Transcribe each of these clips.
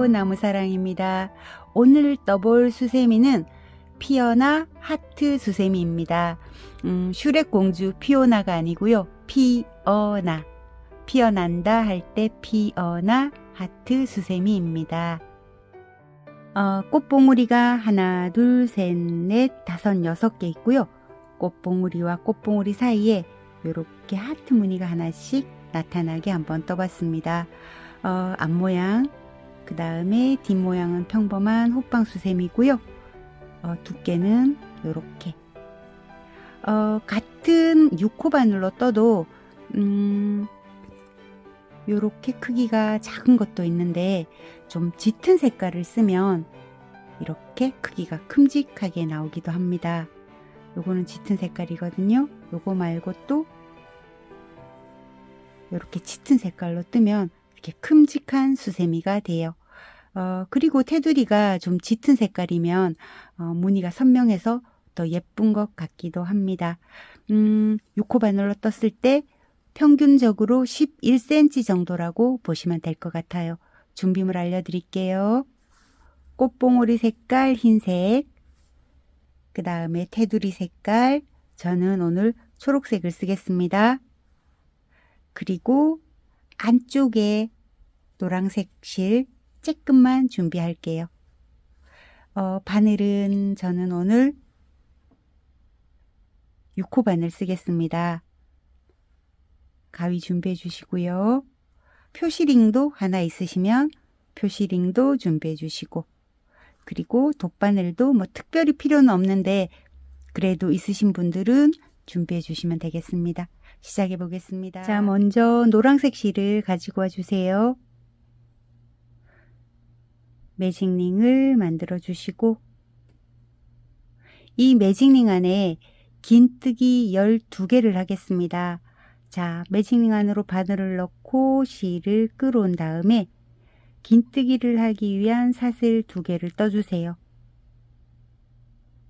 안녕하세요. 나무사랑입니다. 오늘 떠볼 수세미는 피어나 하트 수세미입니다. 슈렉 공주 피오나가 아니고요. 피어나. 피어난다 할 때 피어나 하트 수세미입니다. 꽃봉우리가 하나, 둘, 셋, 넷, 다섯, 여섯 개 있고요. 꽃봉우리와 꽃봉우리 사이에 이렇게 하트 무늬가 하나씩 나타나게 한번 떠봤습니다. 앞모양, 그 다음에 뒷모양은 평범한 호빵수세미고요. 두께는 이렇게 같은 6호 바늘로 떠도 이렇게 크기가 작은 것도 있는데 좀 짙은 색깔을 쓰면 이렇게 크기가 큼직하게 나오기도 합니다. 요거는 짙은 색깔이거든요. 요거 말고 또 이렇게 짙은 색깔로 뜨면 이렇게 큼직한 수세미가 돼요. 그리고 테두리가 좀 짙은 색깔이면 무늬가 선명해서 더 예쁜 것 같기도 합니다. 6호 바늘로 떴을 때 평균적으로 11cm 정도라고 보시면 될 것 같아요. 준비물 알려드릴게요. 꽃봉오리 색깔 흰색, 그 다음에 테두리 색깔, 저는 오늘 초록색을 쓰겠습니다. 그리고 안쪽에 노란색 실 조금만 준비할게요. 바늘은 저는 오늘 6호 바늘 쓰겠습니다. 가위 준비해 주시고요. 표시링도 하나 있으시면 표시링도 준비해 주시고, 그리고 돗바늘도 뭐 특별히 필요는 없는데 그래도 있으신 분들은 준비해 주시면 되겠습니다. 시작해 보겠습니다. 자, 먼저 노란색 실을 가지고 와 주세요. 매직링을 만들어 주시고, 이 매직링 안에 긴뜨기 12개를 하겠습니다. 자, 매직링 안으로 바늘을 넣고 실을 끌어온 다음에 긴뜨기를 하기 위한 사슬 2개를 떠주세요.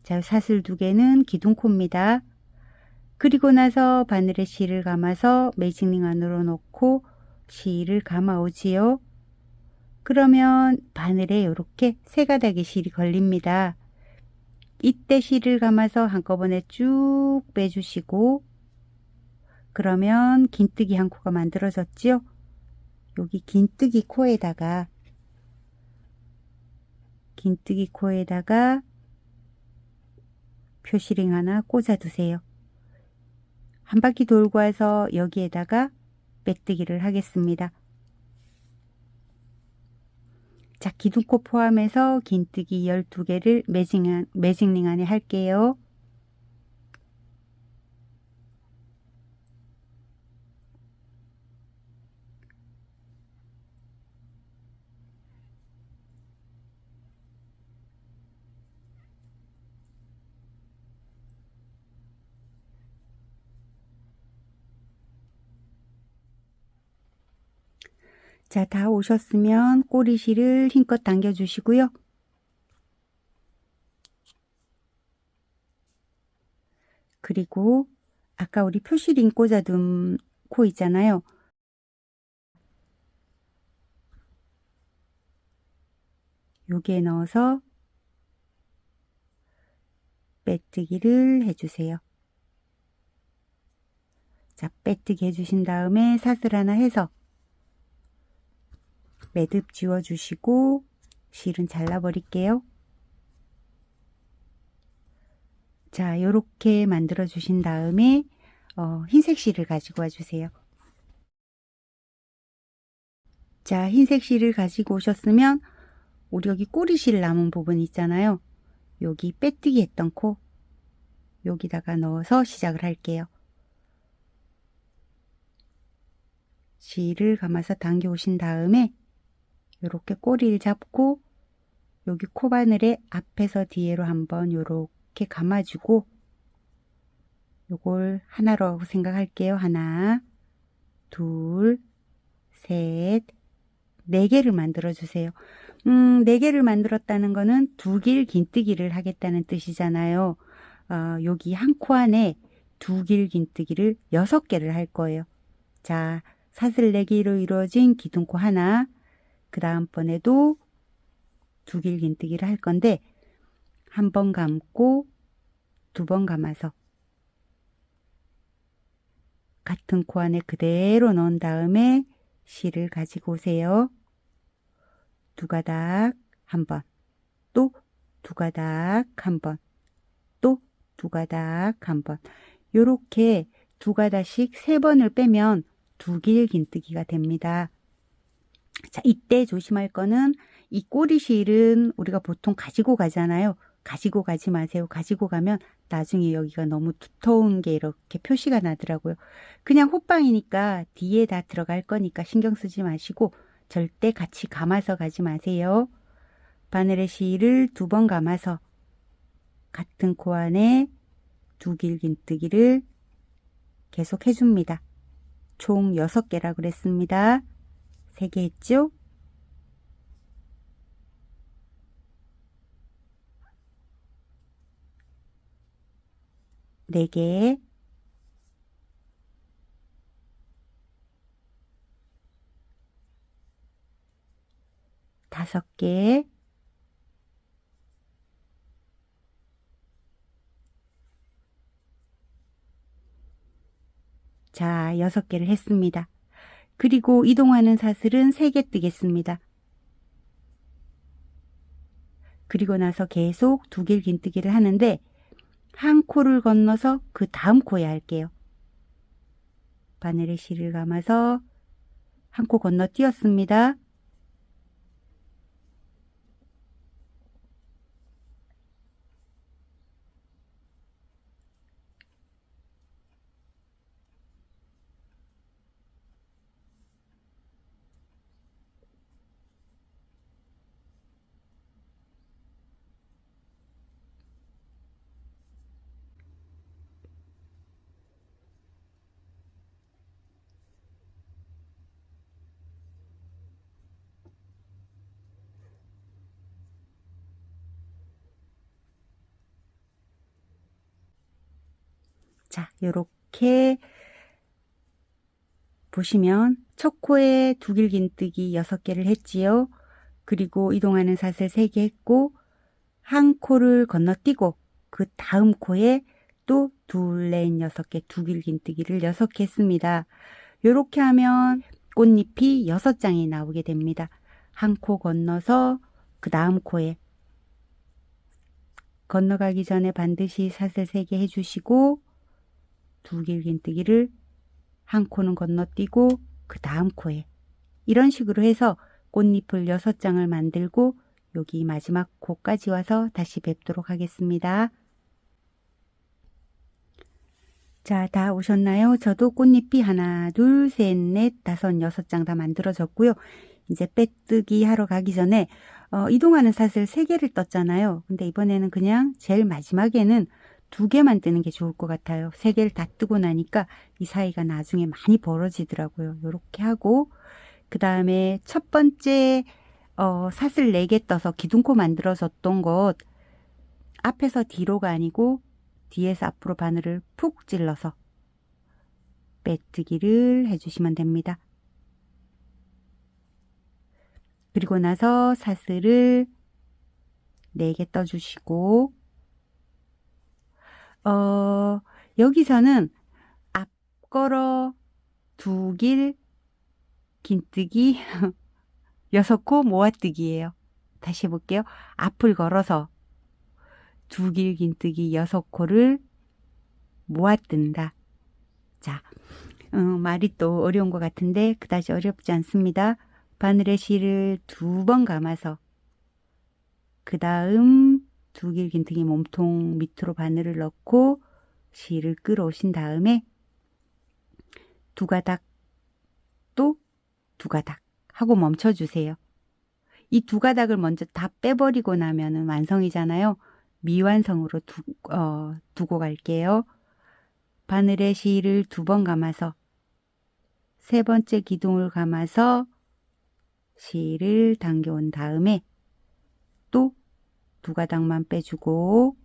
자, 사슬 2개는 기둥코입니다. 그리고 나서 바늘에 실을 감아서 매직링 안으로 넣고 실을 감아오지요. 그러면 바늘에 이렇게 3가닥의 실이 걸립니다. 이때 실을 감아서 한꺼번에 쭉 빼주시고, 그러면 긴뜨기 한 코가 만들어졌죠. 여기 긴뜨기 코에다가 표시링 하나 꽂아 두세요. 한 바퀴 돌고 와서 여기에다가 빼뜨기를 하겠습니다. 자, 기둥코 포함해서 긴뜨기 12개를 매직링 안에 할게요. 자, 다 오셨으면 꼬리실을 힘껏 당겨 주시고요. 그리고 아까 우리 표시링 꽂아둔 코 있잖아요. 여기에 넣어서 빼뜨기를 해주세요. 자, 빼뜨기 해주신 다음에 사슬 하나 해서 매듭 지워주시고 실은 잘라버릴게요. 자, 요렇게 만들어 주신 다음에 흰색 실을 가지고 와주세요. 자, 흰색 실을 가지고 오셨으면 우리 여기 꼬리실 남은 부분 있잖아요. 여기 빼뜨기 했던 코 여기다가 넣어서 시작을 할게요. 실을 감아서 당겨 오신 다음에 이렇게 꼬리를 잡고 여기 코바늘에 앞에서 뒤로 한번 이렇게 감아주고, 요걸 하나로 생각할게요. 하나, 둘, 셋, 4개를 만들어 주세요. 4개를 만들었다는 거는 2길 긴뜨기를 하겠다는 뜻이잖아요. 여기 한 코 안에 2길 긴뜨기를 6개를 할 거예요. 자, 사슬 4개로 이루어진 기둥코 하나, 그 다음번에도 두 길긴뜨기를 할 건데 한 번 감고 두 번 감아서 같은 코 안에 그대로 넣은 다음에 실을 가지고 오세요. 두 가닥 한 번, 또 두 가닥 한 번, 또 두 가닥 한 번. 요렇게 두 가닥씩 세 번을 빼면 두 길긴뜨기가 됩니다. 자, 이때 조심할 거는 이 꼬리실은 우리가 보통 가지고 가잖아요. 가지고 가지 마세요. 가지고 가면 나중에 여기가 너무 두터운 게 이렇게 표시가 나더라고요. 그냥 호빵이니까 뒤에 다 들어갈 거니까 신경 쓰지 마시고 절대 같이 감아서 가지 마세요. 바늘의 실을 두 번 감아서 같은 코 안에 두 길긴뜨기를 계속 해줍니다. 총 6개라고 그랬습니다. 3개 했죠? 4개, 5개, 6개를 했습니다. 그리고 이동하는 사슬은 3개 뜨겠습니다. 그리고 나서 계속 두 길긴뜨기를 하는데 한 코를 건너서 그 다음 코에 할게요. 바늘에 실을 감아서 한 코 건너 띄었습니다. 자, 요렇게 보시면 첫 코에 두 길긴뜨기 6개를 했지요. 그리고 이동하는 사슬 3개 했고 한 코를 건너뛰고 그 다음 코에 또 둘, 넷, 6개 두 길긴뜨기를 6개 했습니다. 요렇게 하면 꽃잎이 6장이 나오게 됩니다. 한 코 건너서 그 다음 코에 건너가기 전에 반드시 사슬 3개 해주시고 두 길긴뜨기를 한 코는 건너뛰고 그 다음 코에 이런 식으로 해서 꽃잎을 6장을 만들고 여기 마지막 코까지 와서 다시 뵙도록 하겠습니다. 자, 다 오셨나요? 저도 꽃잎이 하나, 둘, 셋, 넷, 다섯, 6장 다 만들어졌고요. 이제 빼뜨기 하러 가기 전에 이동하는 사슬 3개를 떴잖아요. 근데 이번에는 그냥 제일 마지막에는 2개만 뜨는 게 좋을 것 같아요. 3개를 다 뜨고 나니까 이 사이가 나중에 많이 벌어지더라고요. 이렇게 하고 그 다음에 첫 번째 사슬 4개 떠서 기둥코 만들어졌던 것 앞에서 뒤로가 아니고 뒤에서 앞으로 바늘을 푹 찔러서 빼뜨기를 해주시면 됩니다. 그리고 나서 사슬을 4개 떠주시고 여기서는 앞걸어 2길 긴뜨기 6코 모아뜨기예요. 다시 해볼게요. 앞을 걸어서 2길 긴뜨기 6코를 모아뜬다. 자, 말이 또 어려운 것 같은데 그다지 어렵지 않습니다. 바늘의 실을 2번 감아서 그 다음 2길 긴뜨기 몸통 밑으로 바늘을 넣고 실을 끌어오신 다음에 2가닥 또 2가닥 하고 멈춰주세요. 이 2가닥을 먼저 다 빼버리고 나면은 완성이잖아요. 미완성으로 두고 갈게요. 바늘의 실을 2번 감아서 3번째 기둥을 감아서 실을 당겨온 다음에 또 2가닥만 빼주고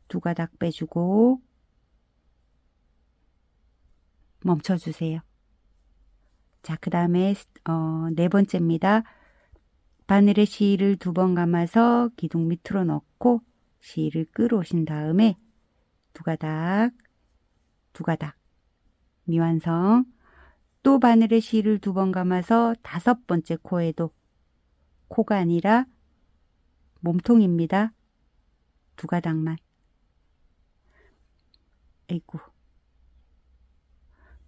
2가닥 빼주고 멈춰주세요. 자, 그 다음에 네 번째입니다. 바늘에 실을 2번 감아서 기둥 밑으로 넣고 실을 끌어오신 다음에 두 가닥, 두 가닥 미완성. 또 바늘에 실을 2번 감아서 5번째 코에도, 코가 아니라 몸통입니다. 두 가닥만. 아이고.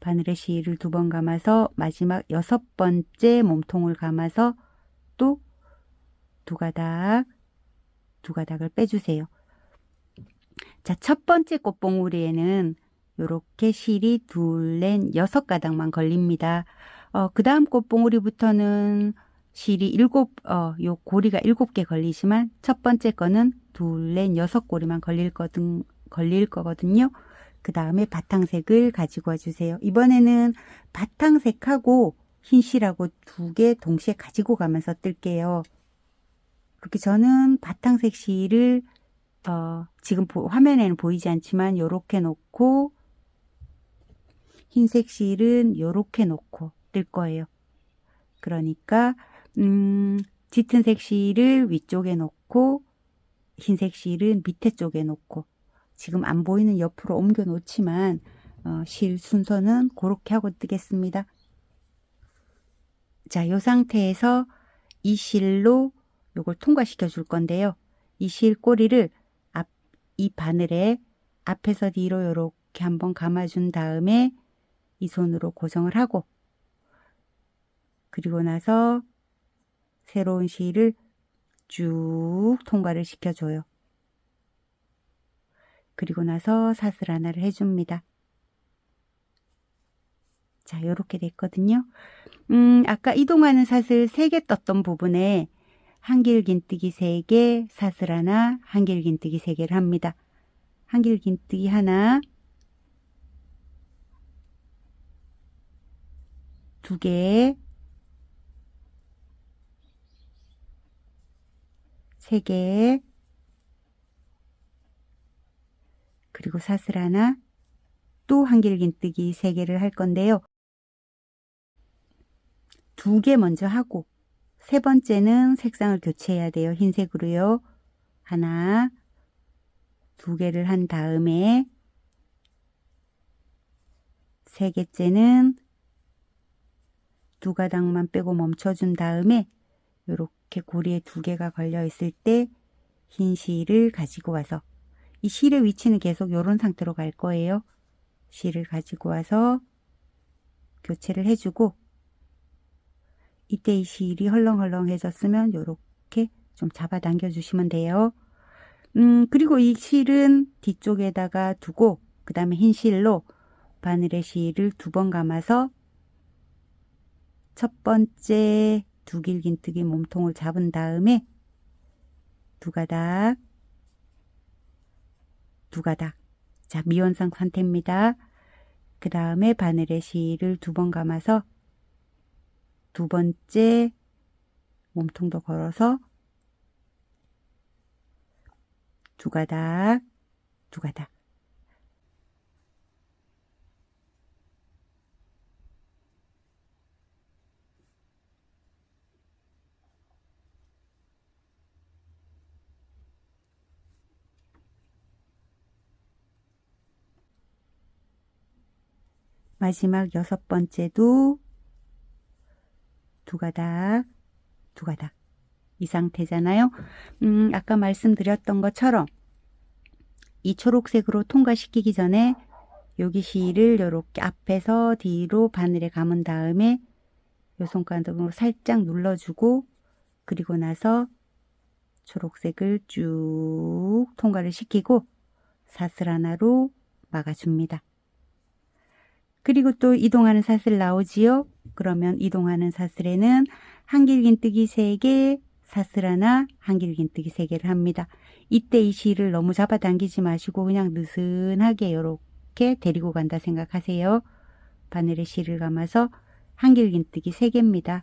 바늘에 실을 2번 감아서 마지막 6번째 몸통을 감아서 또 두 가닥, 두 가닥을 빼주세요. 자, 첫 번째 꽃봉오리에는 이렇게 실이 2, 넷, 6가닥만 걸립니다. 그 다음 꽃봉오리부터는 실이 요 고리가 7개 걸리지만 첫 번째 거는 2, 넷, 6고리만 걸릴 거거든요. 그 다음에 바탕색을 가지고 와주세요. 이번에는 바탕색하고 흰 실하고 2개 동시에 가지고 가면서 뜰게요. 그렇게 저는 바탕색 실을 지금 화면에는 보이지 않지만 요렇게 놓고 흰색 실은 요렇게 놓고 뜰 거예요. 그러니까 짙은 색 실을 위쪽에 놓고 흰색 실은 밑에 쪽에 놓고 지금 안 보이는 옆으로 옮겨 놓지만 실 순서는 그렇게 하고 뜨겠습니다. 자, 이 상태에서 이 실로 요걸 통과시켜 줄 건데요. 이 실 꼬리를 이 바늘에 앞에서 뒤로 이렇게 한번 감아준 다음에 이 손으로 고정을 하고 그리고 나서 새로운 실을 쭉 통과를 시켜줘요. 그리고 나서 사슬 하나를 해줍니다. 자, 이렇게 됐거든요. 아까 이동하는 사슬 3개 떴던 부분에 한길긴뜨기 3개, 사슬 하나, 한길긴뜨기 3개를 합니다. 한길긴뜨기 하나, 2개, 3개, 그리고 사슬 하나, 또 한길긴뜨기 3개를 할 건데요. 2개 먼저 하고 세 번째는 색상을 교체해야 돼요. 흰색으로요. 하나, 2개를 한 다음에 세 개째는 2가닥만 빼고 멈춰준 다음에 이렇게 고리에 2개가 걸려 있을 때 흰 실을 가지고 와서 이 실의 위치는 계속 이런 상태로 갈 거예요. 실을 가지고 와서 교체를 해주고 이때 이 실이 헐렁헐렁해졌으면 이렇게 좀 잡아당겨 주시면 돼요. 그리고 이 실은 뒤쪽에다가 두고 그 다음에 흰 실로 바늘에 실을 2번 감아서 첫 번째 두길긴뜨기 몸통을 잡은 다음에 2가닥, 2가닥. 자, 미완성 상태입니다. 그 다음에 바늘에 실을 2번 감아서 2번째 몸통도 걸어서 2가닥, 2가닥. 마지막 6번째도 2가닥, 2가닥. 이 상태잖아요. 아까 말씀드렸던 것처럼 이 초록색으로 통과시키기 전에 여기 실을 이렇게 앞에서 뒤로 바늘에 감은 다음에 요 손가락으로 살짝 눌러주고 그리고 나서 초록색을 쭉 통과를 시키고 사슬 하나로 막아줍니다. 그리고 또 이동하는 사슬 나오지요? 그러면 이동하는 사슬에는 한길긴뜨기 3개, 사슬 하나, 한길긴뜨기 3개를 합니다. 이때 이 실을 너무 잡아당기지 마시고 그냥 느슨하게 이렇게 데리고 간다 생각하세요. 바늘에 실을 감아서 한길긴뜨기 3개입니다.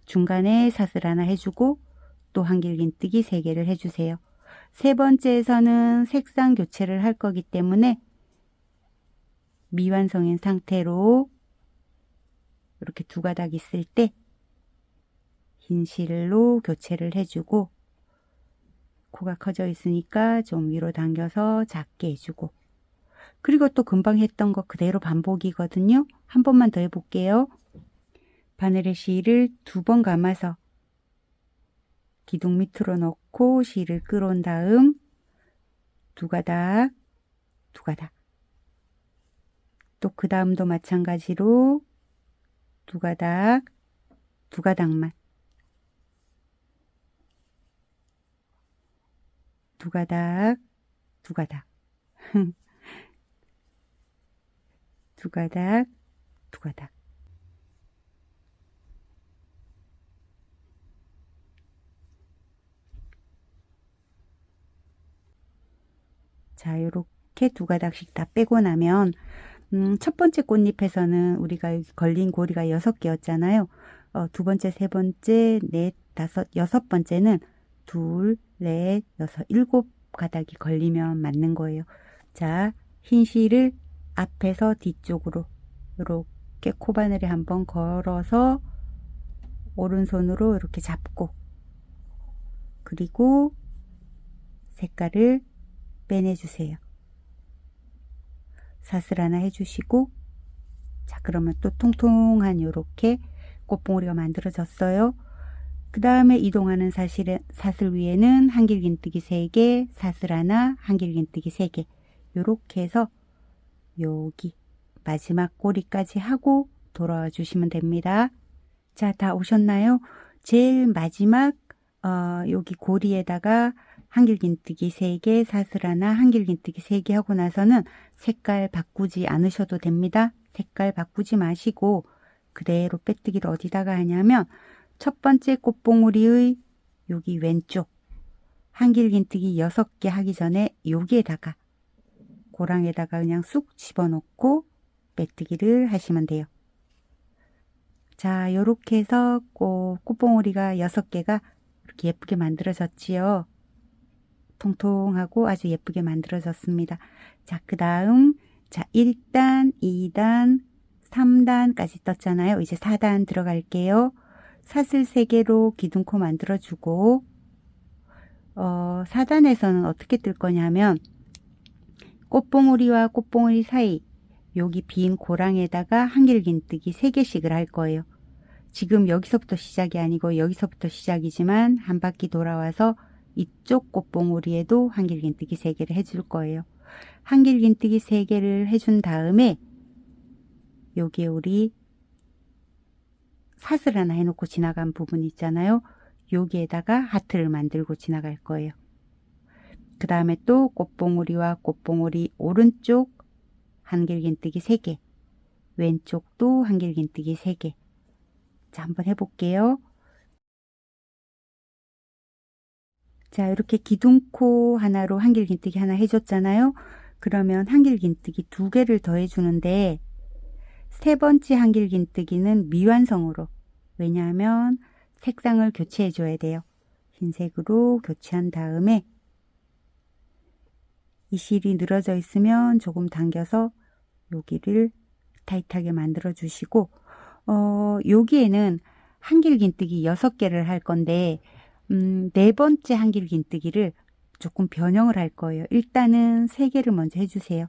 중간에 사슬 하나 해주고 또 한길긴뜨기 3개를 해주세요. 세 번째에서는 색상 교체를 할 거기 때문에 미완성인 상태로 이렇게 두 가닥 있을 때 흰 실로 교체를 해주고, 코가 커져 있으니까 좀 위로 당겨서 작게 해주고, 그리고 또 금방 했던 거 그대로 반복이거든요. 한 번만 더 해볼게요. 바늘에 실을 두 번 감아서 기둥 밑으로 넣고 실을 끌어온 다음 두 가닥, 두 가닥. 또 그 다음도 마찬가지로 두 가닥, 두 가닥만. 두 가닥, 두 가닥. 두 가닥, 두 가닥. 자, 요렇게 두 가닥씩 다 빼고 나면 첫 번째 꽃잎에서는 우리가 여기 걸린 고리가 6개였잖아요. 두 번째, 세 번째, 넷, 다섯, 여섯 번째는 둘, 넷, 여섯, 일곱 가닥이 걸리면 맞는 거예요. 자, 흰 실을 앞에서 뒤쪽으로 이렇게 코바늘에 한번 걸어서 오른손으로 이렇게 잡고, 그리고 색깔을 빼내주세요. 사슬 하나 해주시고, 자, 그러면 또 통통한 요렇게 꽃봉오리가 만들어졌어요. 그 다음에 이동하는 사슬 위에는 한길긴뜨기 3개, 사슬 하나, 한길긴뜨기 3개, 요렇게 해서 여기 마지막 꼬리까지 하고 돌아와 주시면 됩니다. 자, 다 오셨나요? 제일 마지막 여기 고리에다가 한길긴뜨기 3개, 사슬 하나, 한길긴뜨기 3개 하고 나서는 색깔 바꾸지 않으셔도 됩니다. 색깔 바꾸지 마시고 그대로 빼뜨기를 어디다가 하냐면 첫 번째 꽃봉오리의 여기 왼쪽 한길긴뜨기 6개 하기 전에 여기에다가 고랑에다가 그냥 쑥 집어넣고 빼뜨기를 하시면 돼요. 자, 요렇게 해서 꽃봉오리가 6개가 이렇게 예쁘게 만들어졌지요. 통통하고 아주 예쁘게 만들어졌습니다. 자, 그 다음, 자, 1단, 2단, 3단까지 떴잖아요. 이제 4단 들어갈게요. 사슬 3개로 기둥코 만들어주고, 4단에서는 어떻게 뜰 거냐면, 꽃봉오리와 꽃봉오리 사이, 여기 빈 고랑에다가 한길긴뜨기 3개씩을 할 거예요. 지금 여기서부터 시작이 아니고 여기서부터 시작이지만 한 바퀴 돌아와서 이쪽 꽃봉오리에도 한길긴뜨기 3개를 해줄 거예요. 한길긴뜨기 3개를 해준 다음에 여기에 우리 사슬 하나 해놓고 지나간 부분 있잖아요. 여기에다가 하트를 만들고 지나갈 거예요. 그 다음에 또 꽃봉오리와 꽃봉오리 오른쪽 한길긴뜨기 3개, 왼쪽도 한길긴뜨기 3개. 자, 한번 해볼게요. 자, 이렇게 기둥코 하나로 한길긴뜨기 하나 해줬잖아요. 그러면 한길긴뜨기 2개를 더 해주는데 세 번째 한길긴뜨기는 미완성으로, 왜냐하면 색상을 교체해 줘야 돼요. 흰색으로 교체한 다음에 이 실이 늘어져 있으면 조금 당겨서 여기를 타이트하게 만들어 주시고, 여기에는 한길긴뜨기 6개를 할 건데 네 번째 한길긴뜨기를 조금 변형을 할 거예요. 일단은 3개를 먼저 해주세요.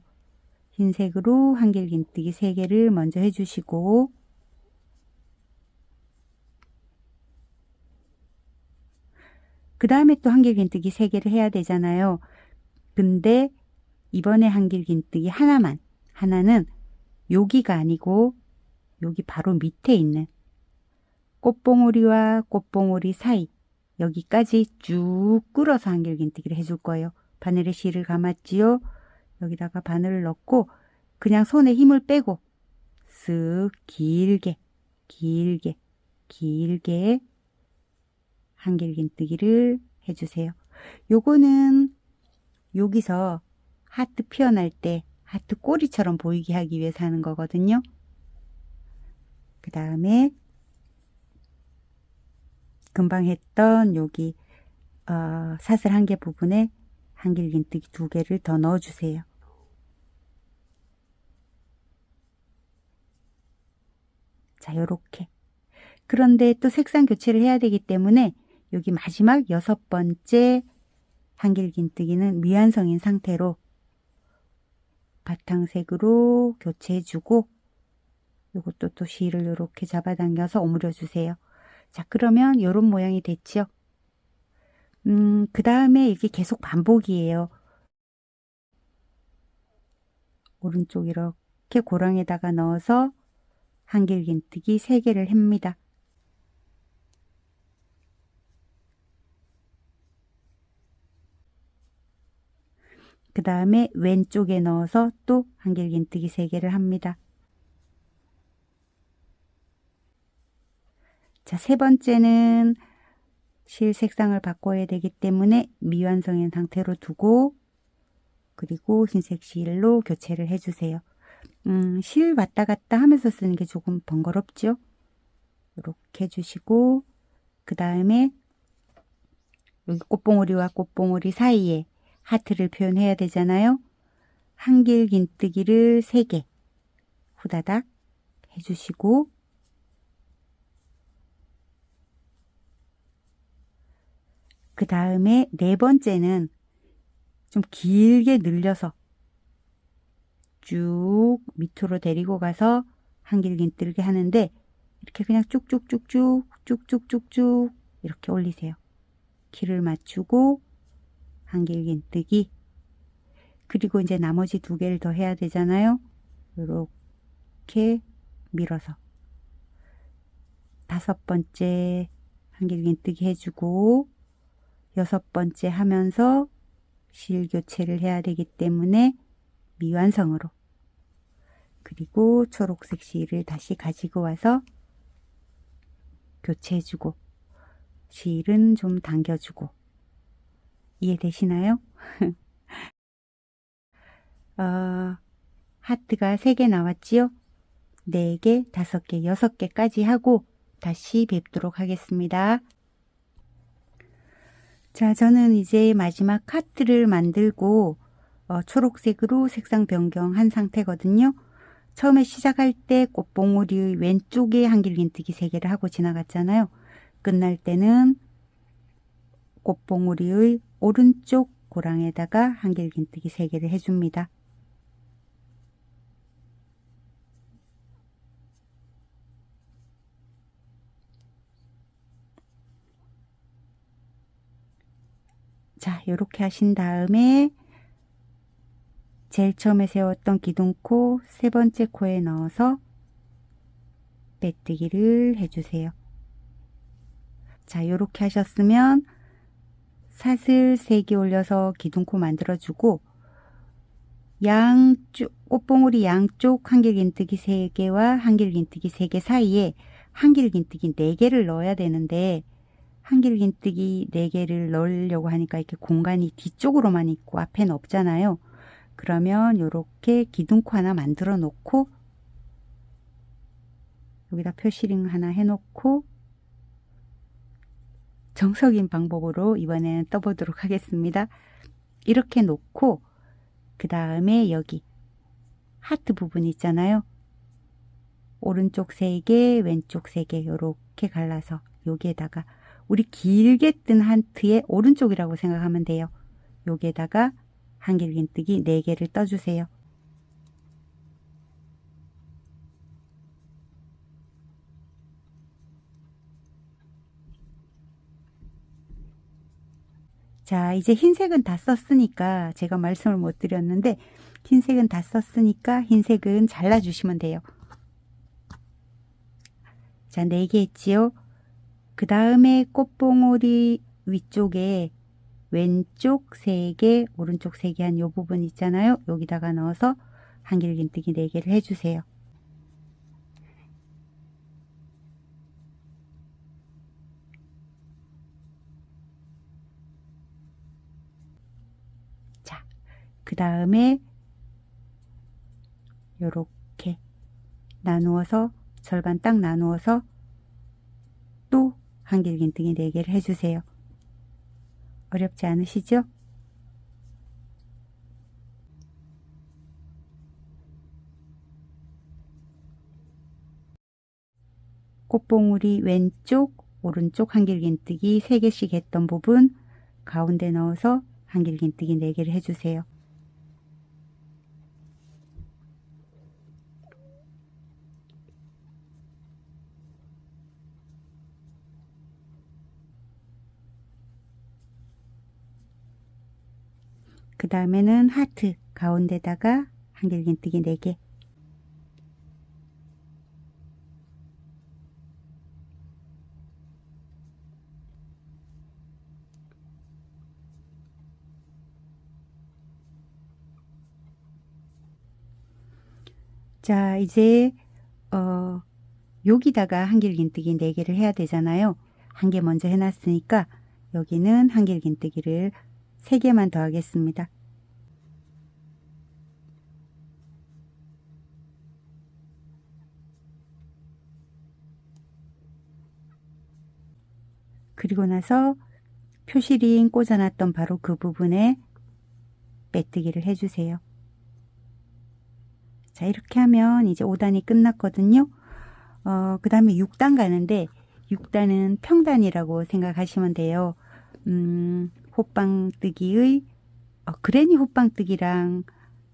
흰색으로 한길긴뜨기 3개를 먼저 해주시고, 그 다음에 또 한길긴뜨기 3개를 해야 되잖아요. 근데 이번에 한길긴뜨기 하나는 여기가 아니고 여기 바로 밑에 있는 꽃봉오리와 꽃봉오리 사이, 여기까지 쭉 끌어서 한길긴뜨기를 해줄 거예요. 바늘에 실을 감았지요. 여기다가 바늘을 넣고 그냥 손에 힘을 빼고 쓱 길게 한길긴뜨기를 해주세요. 요거는 여기서 하트 피어날 때 하트 꼬리처럼 보이게 하기 위해서 하는 거거든요. 그 다음에 금방 했던 여기 사슬 1개 부분에 한길긴뜨기 2개를 더 넣어주세요. 자, 요렇게. 그런데 또 색상 교체를 해야 되기 때문에 여기 마지막 6번째 한길긴뜨기는 미완성인 상태로 바탕색으로 교체해주고, 이것도 또 실을 이렇게 잡아당겨서 오므려 주세요. 자, 그러면 이런 모양이 됐죠. 그 다음에 이게 계속 반복이에요. 오른쪽 이렇게 고랑에다가 넣어서 한길긴뜨기 3개를 합니다. 그 다음에 왼쪽에 넣어서 또 한길긴뜨기 3개를 합니다. 자, 3번째는 실 색상을 바꿔야 되기 때문에 미완성인 상태로 두고, 그리고 흰색 실로 교체를 해주세요. 실 왔다 갔다 하면서 쓰는 게 조금 번거롭죠? 이렇게 해주시고, 그 다음에 여기 꽃봉오리와 꽃봉오리 사이에 하트를 표현해야 되잖아요. 한길긴뜨기를 3개 후다닥 해주시고, 그 다음에 4번째는 좀 길게 늘려서 쭉 밑으로 데리고 가서 한길긴뜨기 하는데, 이렇게 그냥 쭉쭉쭉쭉 이렇게 올리세요. 길을 맞추고 한길긴뜨기. 그리고 이제 나머지 2개를 더 해야 되잖아요. 이렇게 밀어서 5번째 한길긴뜨기 해주고, 6번째 하면서 실 교체를 해야 되기 때문에 미완성으로, 그리고 초록색 실을 다시 가지고 와서 교체해주고, 실은 좀 당겨주고. 이해되시나요? 하트가 3개 나왔지요? 4개, 5개, 6개까지 하고 다시 뵙도록 하겠습니다. 자, 저는 이제 마지막 하트를 만들고 초록색으로 색상 변경한 상태거든요. 처음에 시작할 때 꽃봉오리의 왼쪽에 한길긴뜨기 3개를 하고 지나갔잖아요. 끝날 때는 꽃봉오리의 오른쪽 고랑에다가 한길긴뜨기 3개를 해줍니다. 자, 이렇게 하신 다음에 제일 처음에 세웠던 기둥코 3번째 코에 넣어서 빼뜨기를 해주세요. 자, 이렇게 하셨으면 사슬 3개 올려서 기둥코 만들어주고, 양쪽 꽃봉오리 양쪽 한길긴뜨기 3개와 한길긴뜨기 3개 사이에 한길긴뜨기 4개를 넣어야 되는데, 한길긴뜨기 4개를 넣으려고 하니까 이렇게 공간이 뒤쪽으로만 있고 앞에는 없잖아요. 그러면 이렇게 기둥코 하나 만들어 놓고 여기다 표시링 하나 해놓고 정석인 방법으로 이번에는 떠보도록 하겠습니다. 이렇게 놓고 그 다음에 여기 하트 부분 있잖아요. 오른쪽 3개, 왼쪽 3개 이렇게 갈라서 여기에다가 우리 길게 뜬 하트의 오른쪽이라고 생각하면 돼요. 여기에다가 한길긴뜨기 4개를 떠주세요. 자, 이제 흰색은 다 썼으니까 제가 말씀을 못 드렸는데, 흰색은 다 썼으니까 흰색은 잘라주시면 돼요. 자, 4개 했지요. 그 다음에 꽃봉오리 위쪽에 왼쪽 3개, 오른쪽 3개 한 요 부분 있잖아요. 여기다가 넣어서 한길긴뜨기 4개를 해주세요. 자, 그 다음에 요렇게 나누어서 절반 딱 나누어서 또 한길긴뜨기 4개를 해주세요. 어렵지 않으시죠? 꽃봉우리 왼쪽, 오른쪽 한길긴뜨기 3개씩 했던 부분 가운데 넣어서 한길긴뜨기 4개를 해주세요. 그 다음에는 하트 가운데다가 한길긴뜨기 4개. 자, 이제 여기다가 한길긴뜨기 4개를 해야 되잖아요. 한 개 먼저 해놨으니까 여기는 한길긴뜨기를 3개만 더 하겠습니다. 그리고 나서 표시링 꽂아놨던 바로 그 부분에 빼뜨기를 해주세요. 자, 이렇게 하면 이제 5단이 끝났거든요. 그 다음에 6단 가는데 6단은 평단이라고 생각하시면 돼요. 호빵뜨기의 그레니 호빵뜨기랑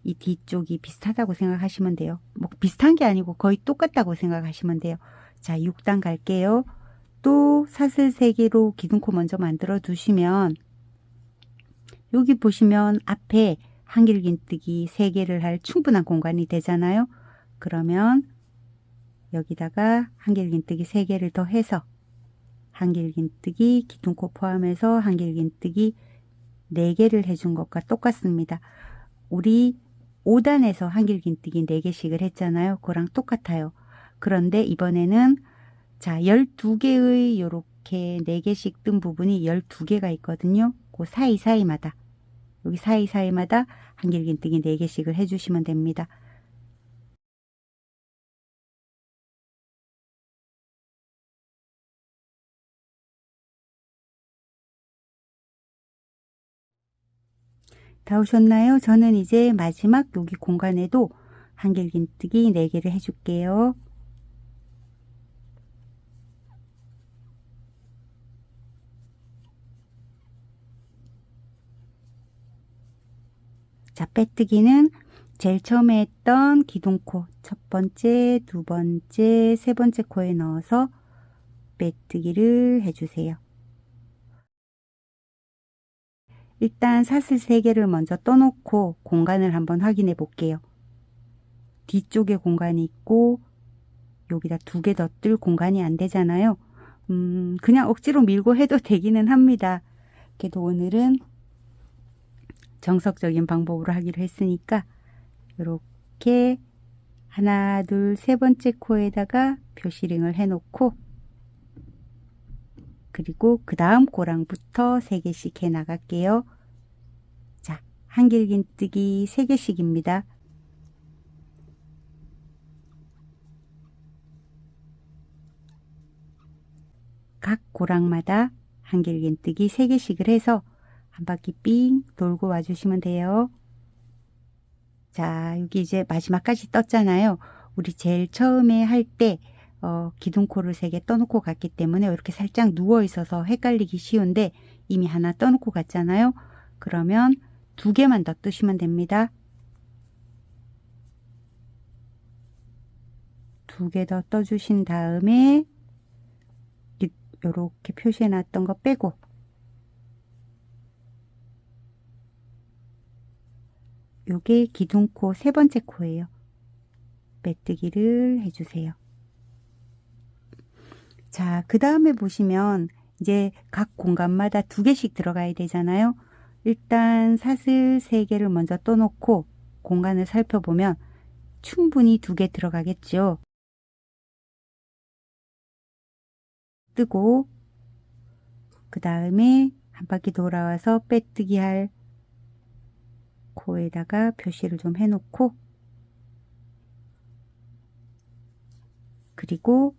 이 뒤쪽이 비슷하다고 생각하시면 돼요. 뭐 비슷한 게 아니고 거의 똑같다고 생각하시면 돼요. 자, 6단 갈게요. 또 사슬 3개로 기둥코 먼저 만들어 두시면 여기 보시면 앞에 한길긴뜨기 3개를 할 충분한 공간이 되잖아요. 그러면 여기다가 한길긴뜨기 3개를 더 해서 한길긴뜨기 기둥코 포함해서 한길긴뜨기 4개를 해준 것과 똑같습니다. 우리 5단에서 한길긴뜨기 4개씩을 했잖아요. 그거랑 똑같아요. 그런데 이번에는 자 12개의 요렇게 4개씩 뜬 부분이 12개가 있거든요. 그 사이사이마다 여기 사이사이마다 한길긴뜨기 4개씩을 해주시면 됩니다. 다 오셨나요? 저는 이제 마지막 여기 공간에도 한길긴뜨기 4개를 해줄게요. 자, 빼뜨기는 제일 처음에 했던 기둥코 첫 번째, 두 번째, 세 번째 코에 넣어서 빼뜨기를 해주세요. 일단 사슬 3개를 먼저 떠놓고 공간을 한번 확인해 볼게요. 뒤쪽에 공간이 있고 여기다 2개 더 뜰 공간이 안 되잖아요. 그냥 억지로 밀고 해도 되기는 합니다. 그래도 오늘은 정석적인 방법으로 하기로 했으니까 이렇게 하나, 둘, 세 번째 코에다가 표시링을 해놓고 그리고 그 다음 꼬랑부터 3개씩 해 나갈게요. 자, 한길긴뜨기 3개씩입니다. 각 고랑마다 한길긴뜨기 3개씩을 해서 한 바퀴 삥 돌고 와주시면 돼요. 자, 여기 이제 마지막까지 떴잖아요. 우리 제일 처음에 할 때 기둥코를 3개 떠놓고 갔기 때문에 이렇게 살짝 누워 있어서 헷갈리기 쉬운데 이미 하나 떠놓고 갔잖아요. 그러면 2개만 더 뜨시면 됩니다. 2개 더 떠주신 다음에 이렇게 표시해 놨던 거 빼고 요게 기둥코 3번째 코예요. 빼뜨기를 해주세요. 자, 그 다음에 보시면 이제 각 공간마다 2개씩 들어가야 되잖아요. 일단 사슬 3개를 먼저 떠놓고 공간을 살펴보면 충분히 2개 들어가겠죠. 뜨고 그 다음에 한 바퀴 돌아와서 빼뜨기 할 코에다가 표시를 좀 해놓고 그리고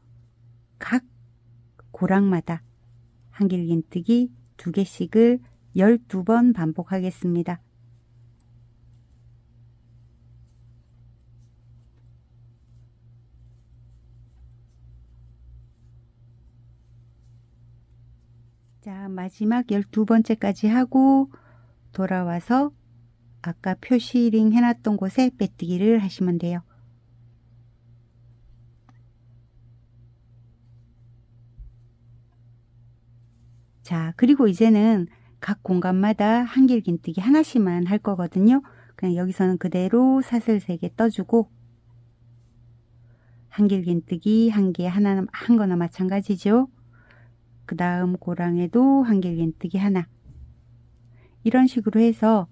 각 고랑마다 한길긴뜨기 2개씩을 12번 반복하겠습니다. 자, 마지막 12번째까지 하고 돌아와서 아까 표시링 해놨던 곳에 빼뜨기를 하시면 돼요. 자, 그리고 이제는 각 공간마다 한길긴뜨기 하나씩만 할 거거든요. 그냥 여기서는 그대로 사슬 3개 떠주고 한길긴뜨기 한 개 하나 한 거나 마찬가지죠. 그 다음 고랑에도 한길긴뜨기 하나. 이런 식으로 해서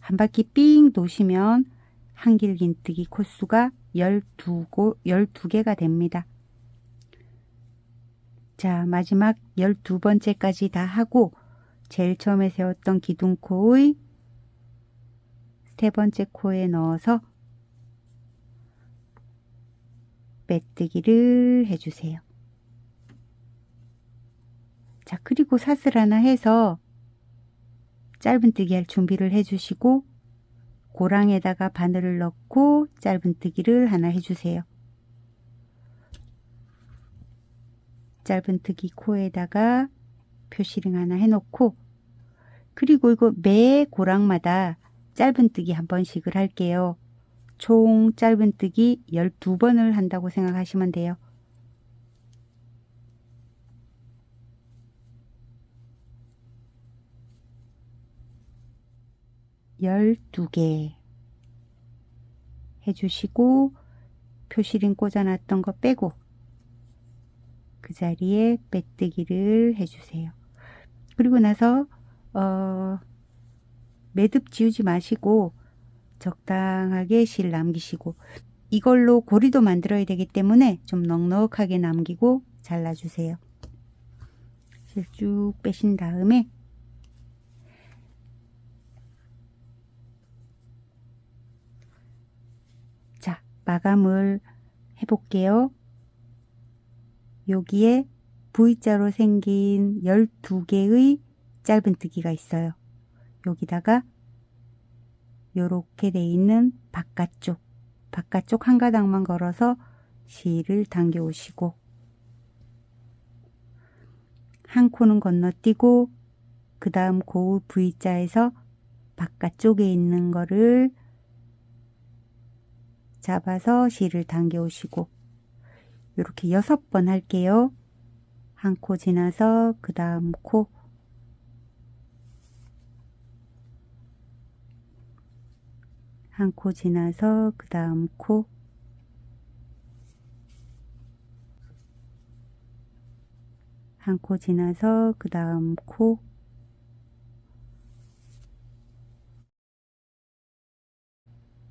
한 바퀴 삥 도시면 한길긴뜨기 코수가 12개가 됩니다. 자, 마지막 12번째까지 다 하고 제일 처음에 세웠던 기둥코의 3번째 코에 넣어서 빼뜨기를 해주세요. 자, 그리고 사슬 하나 해서 짧은뜨기 할 준비를 해주시고 고랑에다가 바늘을 넣고 짧은뜨기를 하나 해주세요. 짧은뜨기 코에다가 표시링 하나 해놓고 그리고 이거 매 고랑마다 짧은뜨기 한 번씩을 할게요. 총 짧은뜨기 12번을 한다고 생각하시면 돼요. 12개 해주시고 표시링 꽂아놨던 거 빼고 그 자리에 빼뜨기를 해주세요. 그리고 나서 매듭 지우지 마시고 적당하게 실 남기시고 이걸로 고리도 만들어야 되기 때문에 좀 넉넉하게 남기고 잘라주세요. 실 쭉 빼신 다음에 자, 마감을 해볼게요. 여기에 V자로 생긴 12개의 짧은뜨기가 있어요. 여기다가 요렇게 돼 있는 바깥쪽 한 가닥만 걸어서 실을 당겨 오시고 한 코는 건너뛰고 그 다음 고우 V자에서 바깥쪽에 있는 거를 잡아서 실을 당겨 오시고 이렇게 6번 할게요. 한 코 지나서 그 다음 코 한 코 지나서 그 다음 코 한 코 지나서 그 다음 코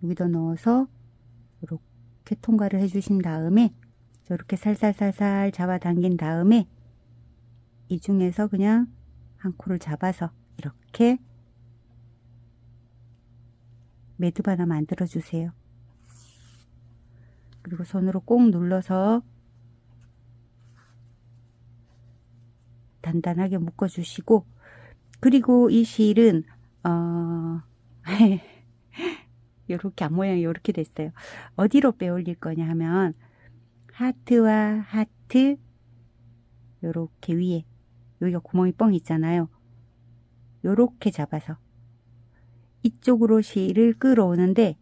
여기다 넣어서 이렇게 통과를 해 주신 다음에 이렇게 살살살살 잡아당긴 다음에 이 중에서 그냥 한 코를 잡아서 이렇게 매듭 하나 만들어 주세요. 그리고 손으로 꼭 눌러서 단단하게 묶어 주시고 그리고 이 실은 이렇게 앞모양이 이렇게 됐어요. 어디로 빼올릴 거냐 하면 하트와 하트 요렇게 위에 여기가 구멍이 뻥 있잖아요. 요렇게 잡아서 이쪽으로 실을 끌어오는데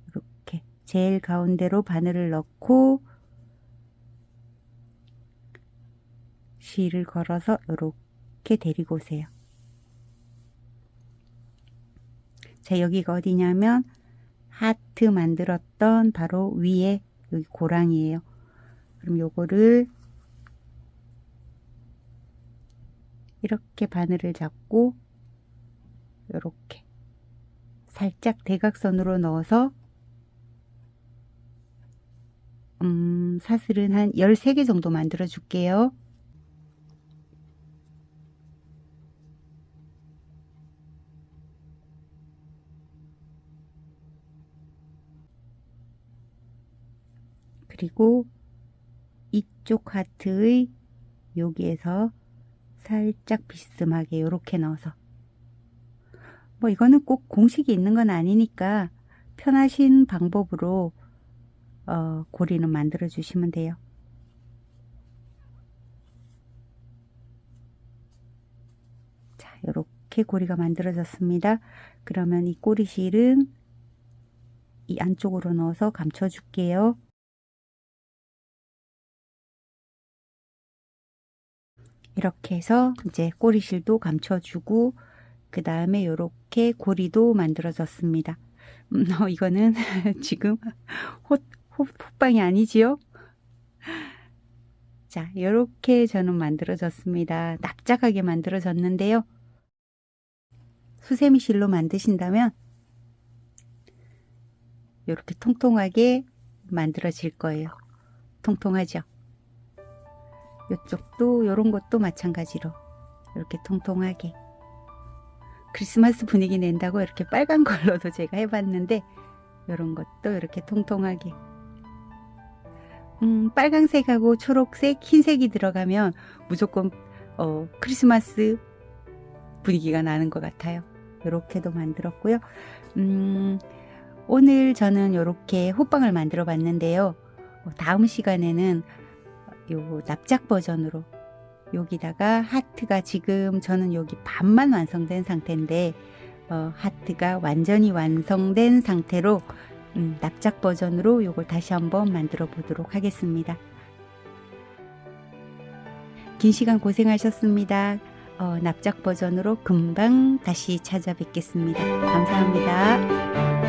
이렇게 제일 가운데로 바늘을 넣고 실을 걸어서 이렇게 데리고 오세요. 자, 여기가 어디냐면 하트 만들었던 바로 위에 여기 고랑이에요. 그럼 요거를 이렇게 바늘을 잡고 이렇게 살짝 대각선으로 넣어서 사슬은 한 13개 정도 만들어 줄게요. 그리고 이쪽 하트의 여기에서 살짝 비스듬하게 이렇게 넣어서 뭐 이거는 꼭 공식이 있는 건 아니니까 편하신 방법으로 고리는 만들어 주시면 돼요. 이렇게 고리가 만들어졌습니다. 그러면 이 꼬리실은 이 안쪽으로 넣어서 감춰 줄게요. 이렇게 해서 이제 꼬리실도 감춰주고 그 다음에 이렇게 고리도 만들어졌습니다. 이거는 지금 호빵이 아니지요? 자, 이렇게 저는 만들어졌습니다. 납작하게 만들어졌는데요. 수세미 실로 만드신다면 이렇게 통통하게 만들어질 거예요. 통통하죠? 이쪽도 이런 것도 마찬가지로 이렇게 통통하게 크리스마스 분위기 낸다고 이렇게 빨간 걸로도 제가 해봤는데 이런 것도 이렇게 통통하게 빨강색하고 초록색, 흰색이 들어가면 무조건 크리스마스 분위기가 나는 것 같아요. 이렇게도 만들었고요. 오늘 저는 이렇게 호빵을 만들어 봤는데요. 다음 시간에는 요 납작 버전으로 여기다가 하트가 지금 저는 여기 반만 완성된 상태인데 하트가 완전히 완성된 상태로 납작 버전으로 요걸 다시 한번 만들어 보도록 하겠습니다. 긴 시간 고생하셨습니다. 납작 버전으로 금방 다시 찾아뵙겠습니다. 감사합니다.